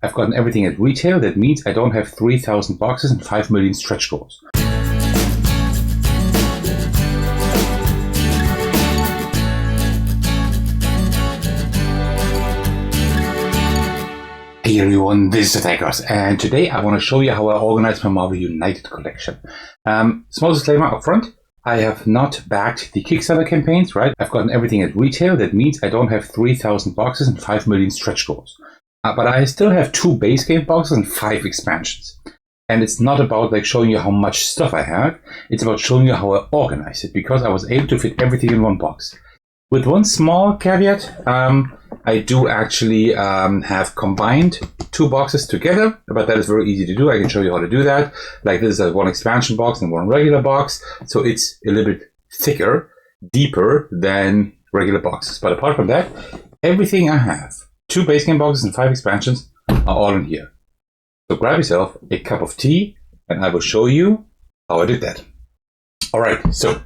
I've gotten everything at retail. That means I don't have 3,000 boxes and 5 million stretch goals. Hey everyone, this is Attackers, and today I want to show you how I organize my Marvel United collection. Small disclaimer up front, I have not backed the Kickstarter campaigns, right? I've gotten everything at retail. That means I don't have 3,000 boxes and 5 million stretch goals. But I still have 2 base game boxes and 5 expansions. And it's not about like showing you how much stuff I have. It's about showing you how I organize it, because I was able to fit everything in one box. With one small caveat, I do actually have combined 2 boxes together, but that is very easy to do. I can show you how to do that. Like this is one expansion box and one regular box. So it's a little bit thicker, deeper than regular boxes. But apart from that, everything I have, 2 base game boxes and 5 expansions, are all in here. So grab yourself a cup of tea and I will show you how I did that. All right, so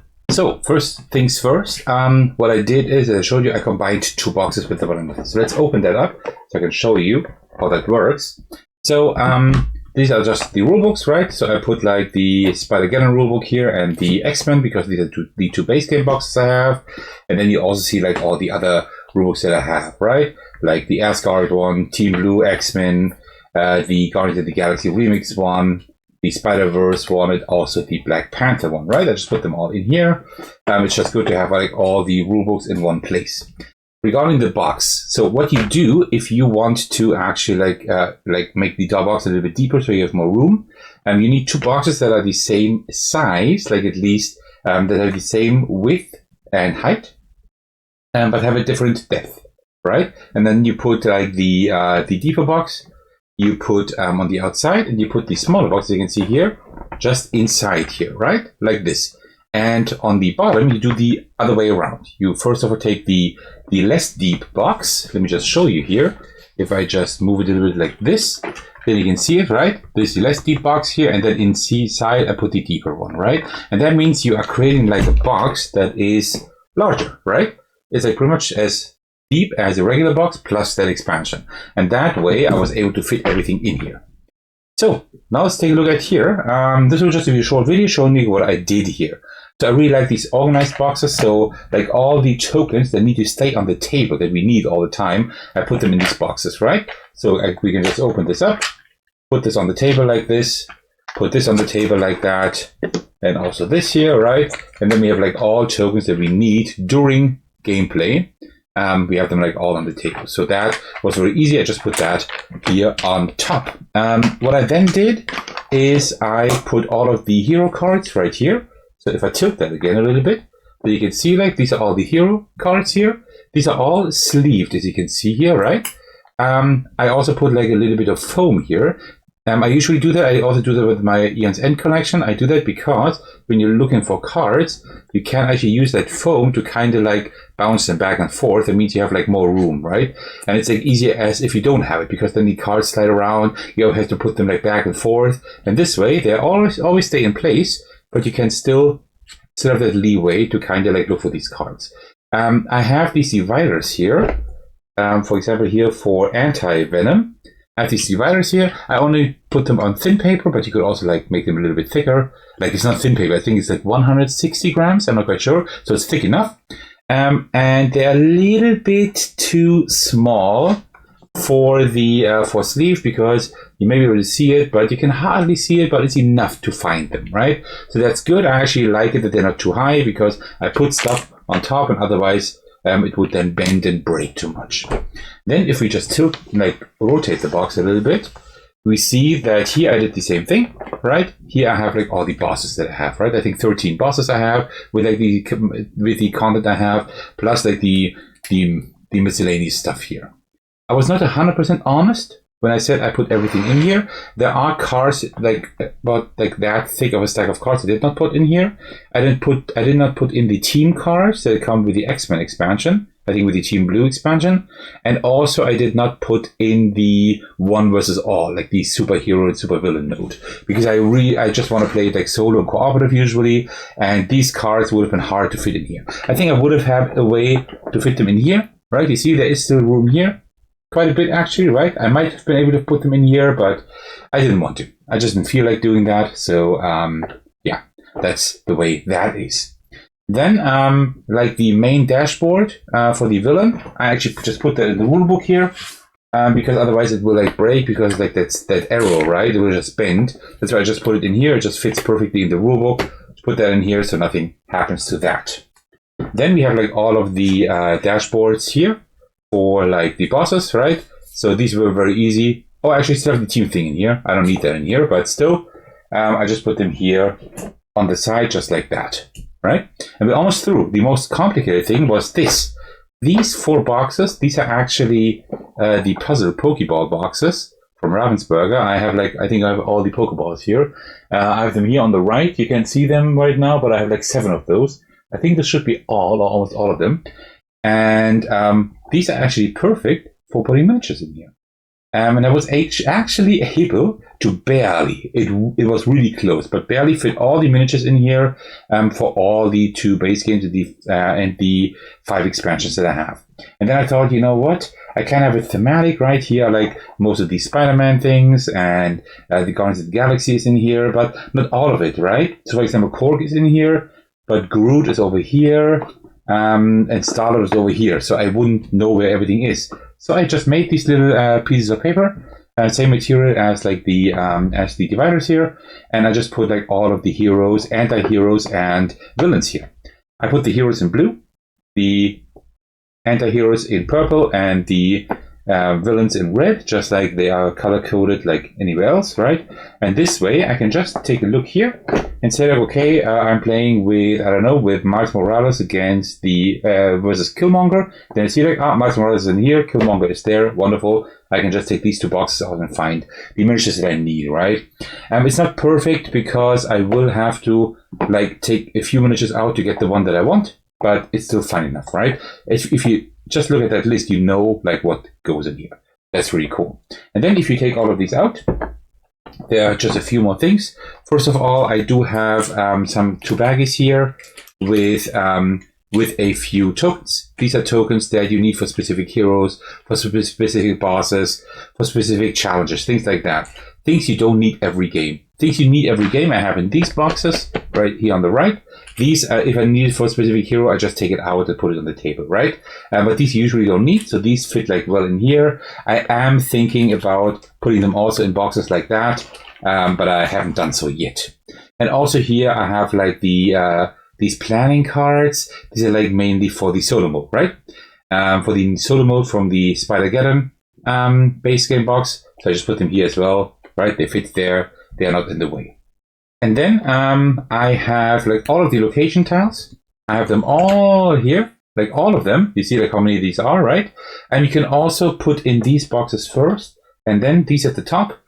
first things first, what I did is I showed you I combined 2 boxes with one another. So let's open that up so I can show you how that works. So these are just the rulebooks, right? So I put like the Spider-Geddon rulebook here and the X-Men, because these are the 2 base game boxes I have. And then you also see like all the other rulebooks that I have, right? Like the Asgard one, Team Blue, X-Men, the Guardians of the Galaxy Remix one, the Spider-Verse one, and also the Black Panther one, right? I just put them all in here. It's just good to have like all the rulebooks in one place. Regarding the box, so what you do if you want to actually like make the door box a little bit deeper so you have more room, you need 2 boxes that are the same size, like at least that have the same width and height, but have a different depth, right? And then you put like the deeper box, you put on the outside, and you put the smaller box, you can see here, just inside here, right? Like this. And on the bottom, you do the other way around. You first of all take the less deep box. Let me just show you here. If I just move it a little bit like this, then you can see it, right? There's the less deep box here, and then inside I put the deeper one, right? And that means you are creating like a box that is larger, right? It's like pretty much as deep as a regular box plus that expansion. And that way I was able to fit everything in here. So now let's take a look at here. This will just be a short video showing me what I did here. So I really like these organized boxes. So like all the tokens that need to stay on the table that we need all the time, I put them in these boxes, right? So we can just open this up, put this on the table like this, put this on the table like that, and also this here, right? And then we have like all tokens that we need during gameplay. We have them like all on the table. So that was very easy. I just put that here on top. What I then did is I put all of the hero cards right here. So if I tilt that again a little bit, then you can see like these are all the hero cards here. These are all sleeved, as you can see here, right? I also put like a little bit of foam here. I usually do that. I also do that with my Eon's End collection. I do that because when you're looking for cards, you can actually use that foam to kind of like bounce them back and forth. That means you have like more room, right? And it's like easier as if you don't have it, because then the cards slide around. You have to put them like back and forth. And this way, they always stay in place, but you can still have that leeway to kind of like look for these cards. I have these dividers here. For example, here for anti-venom. I have these dividers here. I only put them on thin paper, but you could also like make them a little bit thicker. Like it's not thin paper. I think it's like 160 grams. I'm not quite sure. So it's thick enough. And they're a little bit too small for the for sleeve, because you may be able to see it, but you can hardly see it, but it's enough to find them, right? So that's good. I actually like it that they're not too high, because I put stuff on top and otherwise it would then bend and break too much. Then if we just rotate the box a little bit, we see that here I did the same thing, right? Here I have like all the bosses that I have, right? I think 13 bosses I have with like the content I have, plus like the miscellaneous stuff here. I was not 100% honest when I said I put everything in here. There are cards like about like that thick of a stack of cards I did not put in here. I did not put in the team cards that come with the X-Men expansion. I think with the Team Blue expansion. And also I did not put in the one versus all, like the superhero and supervillain mode. Because I just want to play it like solo and cooperative usually, and these cards would have been hard to fit in here. I think I would have had a way to fit them in here, right? You see there is still room here. quite a bit actually, right? I might have been able to put them in here, but I didn't want to. I just didn't feel like doing that. So yeah, that's the way that is. Then like the main dashboard for the villain, I actually just put that in the rulebook here. Because otherwise it will like break, because like that's that arrow, right? It will just bend. That's why I just put it in here. It just fits perfectly in the rulebook. Put that in here so nothing happens to that. Then we have like all of the dashboards here for like the bosses, right? So these were very easy. Oh, I actually still have the team thing in here. I don't need that in here, but still, I just put them here on the side just like that, right? And we're almost through. The most complicated thing was this. These 4 boxes, these are actually the puzzle Pokeball boxes from Ravensburger. I have like, I think I have all the Pokeballs here. I have them here on the right. You can see them right now, but I have like 7 of those. I think this should be all, or almost all of them. And these are actually perfect for putting miniatures in here. And I was actually able to barely, it was really close, but barely fit all the miniatures in here for all the 2 base games and the 5 expansions that I have. And then I thought, you know what? I can have a thematic right here, like most of these Spider-Man things, and the Guardians of the Galaxy is in here, but not all of it, right? So for example, Korg is in here, but Groot is over here, and Star-Lord is over here, so I wouldn't know where everything is. So I just made these little pieces of paper, same material as like the dividers here, and I just put like all of the heroes, anti-heroes, and villains here. I put the heroes in blue, the anti-heroes in purple, and the villains in red, just like they are color-coded like anywhere else, right? And this way I can just take a look here and say, like, okay, I'm playing with, I don't know, with Miles Morales against the versus Killmonger. Then I see like, Miles Morales is in here, Killmonger is there, wonderful. I can just take these 2 boxes out and find the miniatures that I need, right? It's not perfect because I will have to like take a few miniatures out to get the one that I want, but it's still fine enough, right? If you just look at that list, you know like what goes in here. That's really cool. And then if you take all of these out, there are just a few more things. First of all, I do have some 2 baggies here with a few tokens. These are tokens that you need for specific heroes, for specific bosses, for specific challenges, things like that. Things you don't need every game. Things you need every game I have in these boxes right here on the right. These, if I need it for a specific hero, I just take it out and put it on the table, right? But these you usually don't need, so these fit like well in here. I am thinking about putting them also in boxes like that, but I haven't done so yet. And also here I have like the these planning cards. These are like mainly for the solo mode, right? For the solo mode from the Spider-Geddon base game box. So I just put them here as well, right? They fit there. They are not in the way. And then I have like all of the location tiles. I have them all here, like all of them. You see like how many of these are, right? And you can also put in these boxes first, and then these at the top.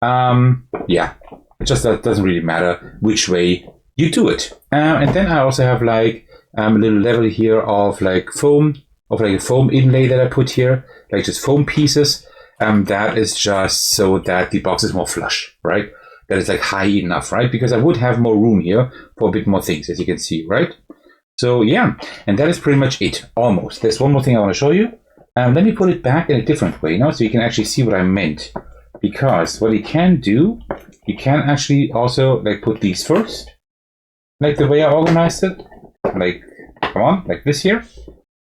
Yeah, it just doesn't really matter which way you do it. And then I also have like a little level here of like foam, of like a foam inlay that I put here, like just foam pieces. That is just so that the box is more flush, right? That is like high enough, right? Because I would have more room here for a bit more things, as you can see, right? So yeah, and that is pretty much it, almost. There's one more thing I want to show you. Let me put it back in a different way now so you can actually see what I meant. Because what you can do, you can actually also like put these first, like the way I organized it, like, come on, like this here.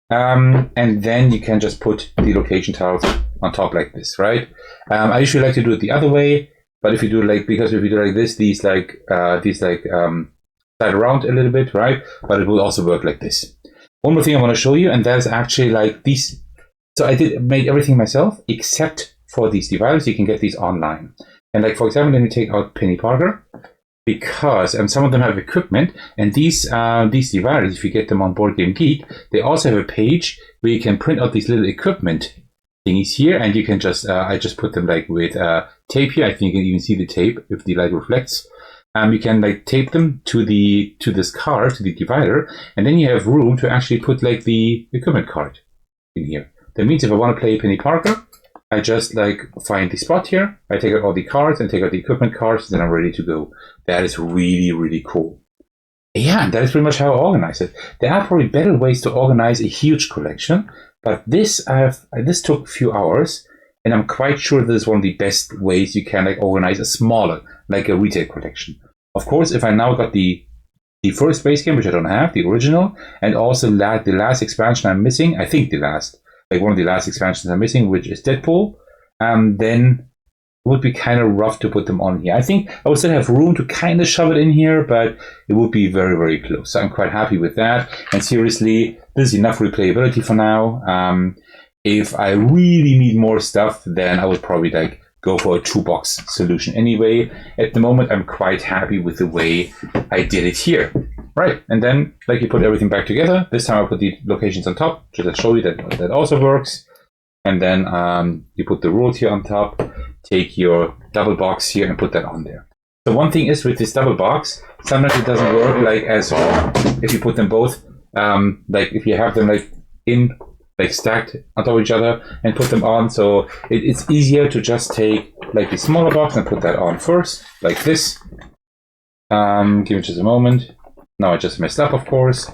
And then you can just put the location tiles on top like this, right? I usually like to do it the other way. But if you do like, because if you do like this, these slide around a little bit, right? But it will also work like this. One more thing I want to show you, and that is actually like these. So I made everything myself except for these dividers. You can get these online. And like, for example, let me take out Penny Parker, because some of them have equipment, and these dividers, if you get them on BoardGameGeek, they also have a page where you can print out these little equipment thingies here, and you can just I just put them like with tape here. I think you can even see the tape if the light reflects. You can like tape them to this card, to the divider, and then you have room to actually put like the equipment card in here. That means if I want to play Penny Parker, I just like find the spot here, I take out all the cards and take out the equipment cards, then I'm ready to go. That is really, really cool. Yeah, that is pretty much how I organize it. There are probably better ways to organize a huge collection, but this took a few hours, And I'm quite sure this is one of the best ways you can like organize a smaller, like a retail collection. Of course, if I now got the first base game, which I don't have, the original, and also the last expansion I'm missing, I think one of the last expansions I'm missing, which is Deadpool, then it would be kind of rough to put them on here. I think I would still have room to kind of shove it in here, but it would be very, very close. So I'm quite happy with that. And seriously, this is enough replayability for now. If I really need more stuff, then I would probably like go for a 2-box solution anyway. At the moment, I'm quite happy with the way I did it here. Right, and then like you put everything back together. This time I put the locations on top, just to show you that also works. And then you put the rules here on top, take your double box here and put that on there. So one thing is with this double box, sometimes it doesn't work like as well if you put them both, like if you have them like in, like stacked on top of each other and put them on. So it's easier to just take like the smaller box and put that on first, like this. Give me just a moment. Now I just messed up, of course.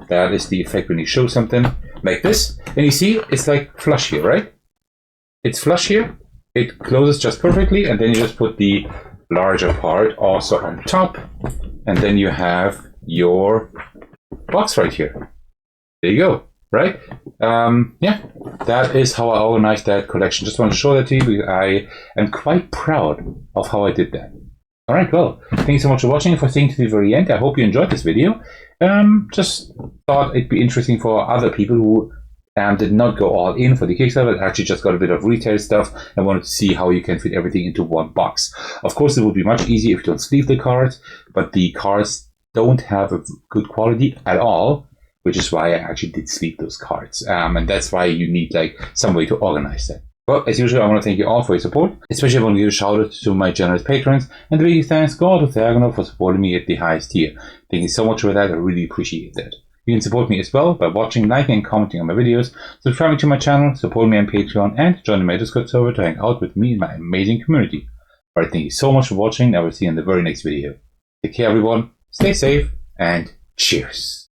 That is the effect when you show something like this. And you see, it's like flush here, right? It's flush here. It closes just perfectly. And then you just put the larger part also on top. And then you have your box right here. There you go, right? Yeah, that is how I organized that collection. Just want to show that to you. I am quite proud of how I did that. All right, well, thanks so much for watching, for staying to the very end. I hope you enjoyed this video. Just thought it'd be interesting for other people who did not go all in for the Kickstarter, but actually just got a bit of retail stuff and wanted to see how you can fit everything into one box. Of course, it would be much easier if you don't sleeve the cards, but the cards don't have a good quality at all, which is why I actually did sleeve those cards. And that's why you need like some way to organize that. Well, as usual, I want to thank you all for your support. Especially I want to give a shout out to my generous patrons. And the biggest thanks go to Thergono for supporting me at the highest tier. Thank you so much for that. I really appreciate that. You can support me as well by watching, liking, and commenting on my videos, subscribing to my channel, support me on Patreon, and joining my Discord server to hang out with me and my amazing community. Alright, thank you so much for watching. I will see you in the very next video. Take care, everyone. Stay safe, and cheers.